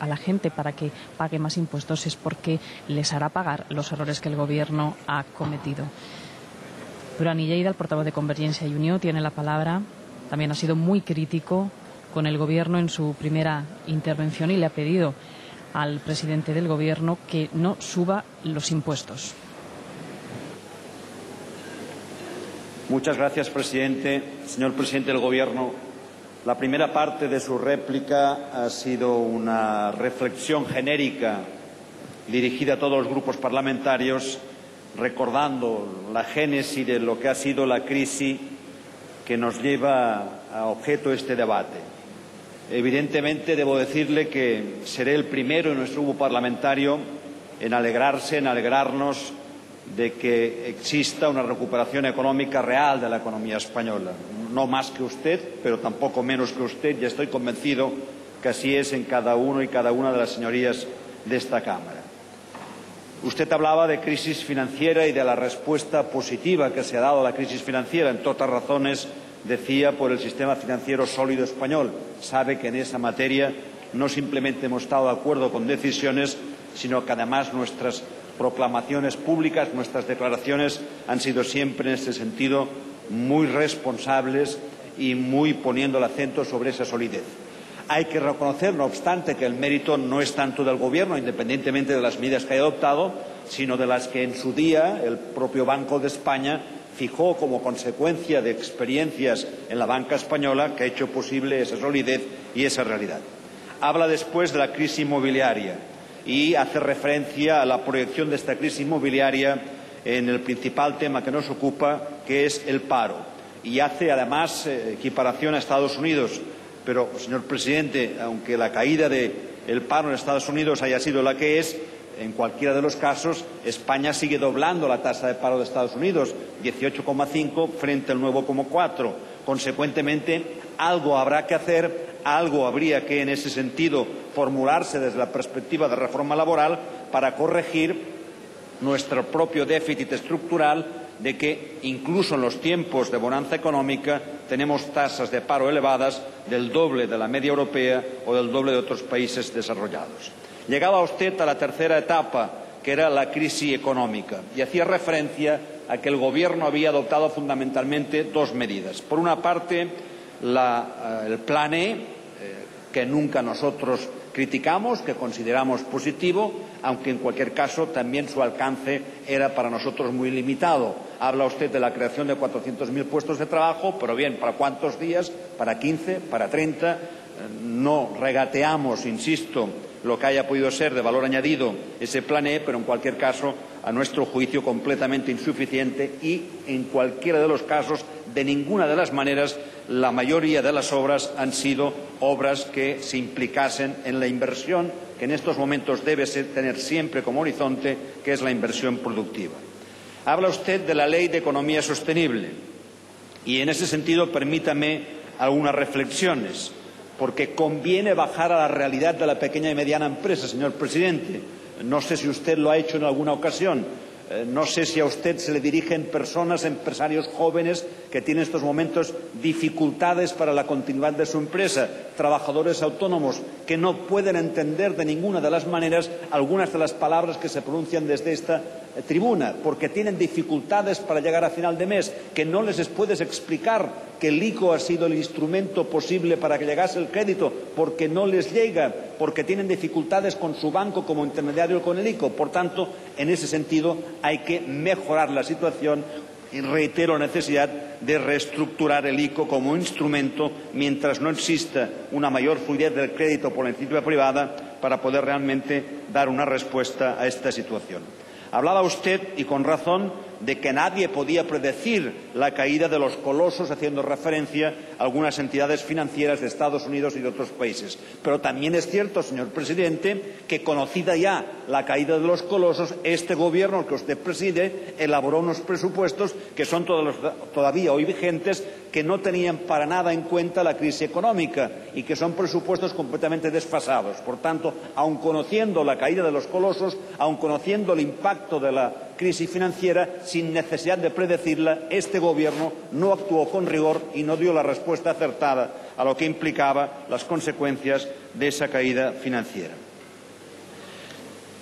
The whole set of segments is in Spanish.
a la gente para que pague más impuestos es porque les hará pagar los errores que el Gobierno ha cometido. Duran i Lleida, el portavoz de Convergencia y Unió, tiene la palabra. También ha sido muy crítico con el Gobierno en su primera intervención y le ha pedido al presidente del Gobierno que no suba los impuestos. Muchas gracias, presidente. Señor presidente del Gobierno, la primera parte de su réplica ha sido una reflexión genérica dirigida a todos los grupos parlamentarios, recordando la génesis de lo que ha sido la crisis que nos lleva a objeto este debate. Evidentemente, debo decirle que seré el primero en nuestro grupo parlamentario en alegrarnos de que exista una recuperación económica real de la economía española. No más que usted, pero tampoco menos que usted, y estoy convencido que así es en cada uno y cada una de las señorías de esta Cámara. Usted hablaba de crisis financiera y de la respuesta positiva que se ha dado a la crisis financiera, entre otras razones, decía, por el sistema financiero sólido español. Sabe que en esa materia no simplemente hemos estado de acuerdo con decisiones, sino que además nuestras proclamaciones públicas, nuestras declaraciones han sido siempre en este sentido muy responsables y muy poniendo el acento sobre esa solidez. Hay que reconocer, no obstante, que el mérito no es tanto del Gobierno, independientemente de las medidas que haya adoptado, sino de las que en su día el propio Banco de España fijó como consecuencia de experiencias en la banca española que ha hecho posible esa solidez y esa realidad. Habla después de la crisis inmobiliaria y hace referencia a la proyección de esta crisis inmobiliaria en el principal tema que nos ocupa, que es el paro. Y hace además equiparación a Estados Unidos. Pero, señor presidente, aunque la caída del paro en Estados Unidos haya sido la que es, en cualquiera de los casos, España sigue doblando la tasa de paro de Estados Unidos, 18,5 frente al 9,4. Consecuentemente, algo habrá que hacer, algo habría que, en ese sentido, formularse desde la perspectiva de reforma laboral para corregir nuestro propio déficit estructural de que, incluso en los tiempos de bonanza económica, tenemos tasas de paro elevadas del doble de la media europea o del doble de otros países desarrollados. Llegaba usted a la tercera etapa, que era la crisis económica, y hacía referencia a que el Gobierno había adoptado fundamentalmente dos medidas. Por una parte, el Plan E, que nunca nosotros criticamos, que consideramos positivo, aunque en cualquier caso también su alcance era para nosotros muy limitado. Habla usted de la creación de 400.000 puestos de trabajo, pero bien, ¿para cuántos días? ¿Para 15? ¿Para 30? No regateamos, insisto, lo que haya podido ser de valor añadido ese Plan E, pero en cualquier caso, a nuestro juicio, completamente insuficiente y, en cualquiera de los casos, de ninguna de las maneras, la mayoría de las obras han sido obras que se implicasen en la inversión que en estos momentos debe tener siempre como horizonte, que es la inversión productiva. Habla usted de la Ley de Economía Sostenible y, en ese sentido, permítame algunas reflexiones, porque conviene bajar a la realidad de la pequeña y mediana empresa, señor presidente. No sé si usted lo ha hecho en alguna ocasión. No sé si a usted se le dirigen personas, empresarios jóvenes que tienen en estos momentos dificultades para la continuidad de su empresa, trabajadores autónomos que no pueden entender de ninguna de las maneras algunas de las palabras que se pronuncian desde esta tribuna, porque tienen dificultades para llegar a final de mes, que no les puedes explicar que el ICO ha sido el instrumento posible para que llegase el crédito, porque no les llega, porque tienen dificultades con su banco como intermediario con el ICO. Por tanto, en ese sentido, hay que mejorar la situación y reitero la necesidad de reestructurar el ICO como instrumento mientras no exista una mayor fluidez del crédito por la iniciativa privada para poder realmente dar una respuesta a esta situación. Hablaba usted, y con razón, de que nadie podía predecir la caída de los colosos, haciendo referencia a algunas entidades financieras de Estados Unidos y de otros países. Pero también es cierto, señor presidente, que conocida ya la caída de los colosos, este Gobierno, que usted preside, elaboró unos presupuestos que son todavía hoy vigentes, que no tenían para nada en cuenta la crisis económica y que son presupuestos completamente desfasados. Por tanto, aun conociendo la caída de los colosos, aun conociendo el impacto de la crisis financiera, sin necesidad de predecirla, este Gobierno no actuó con rigor y no dio la respuesta acertada a lo que implicaba las consecuencias de esa caída financiera.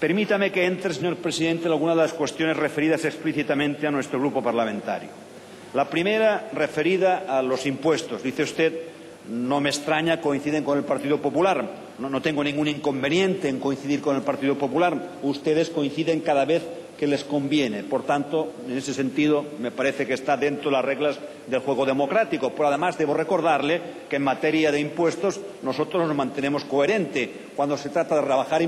Permítame que entre, señor presidente, en algunas de las cuestiones referidas explícitamente a nuestro grupo parlamentario. La primera, referida a los impuestos. Dice usted, no me extraña, coinciden con el Partido Popular. No tengo ningún inconveniente en coincidir con el Partido Popular. Ustedes coinciden cada vez que les conviene. Por tanto, en ese sentido, me parece que está dentro de las reglas del juego democrático. Pero además debo recordarle que en materia de impuestos nosotros nos mantenemos coherentes. Cuando se trata de rebajar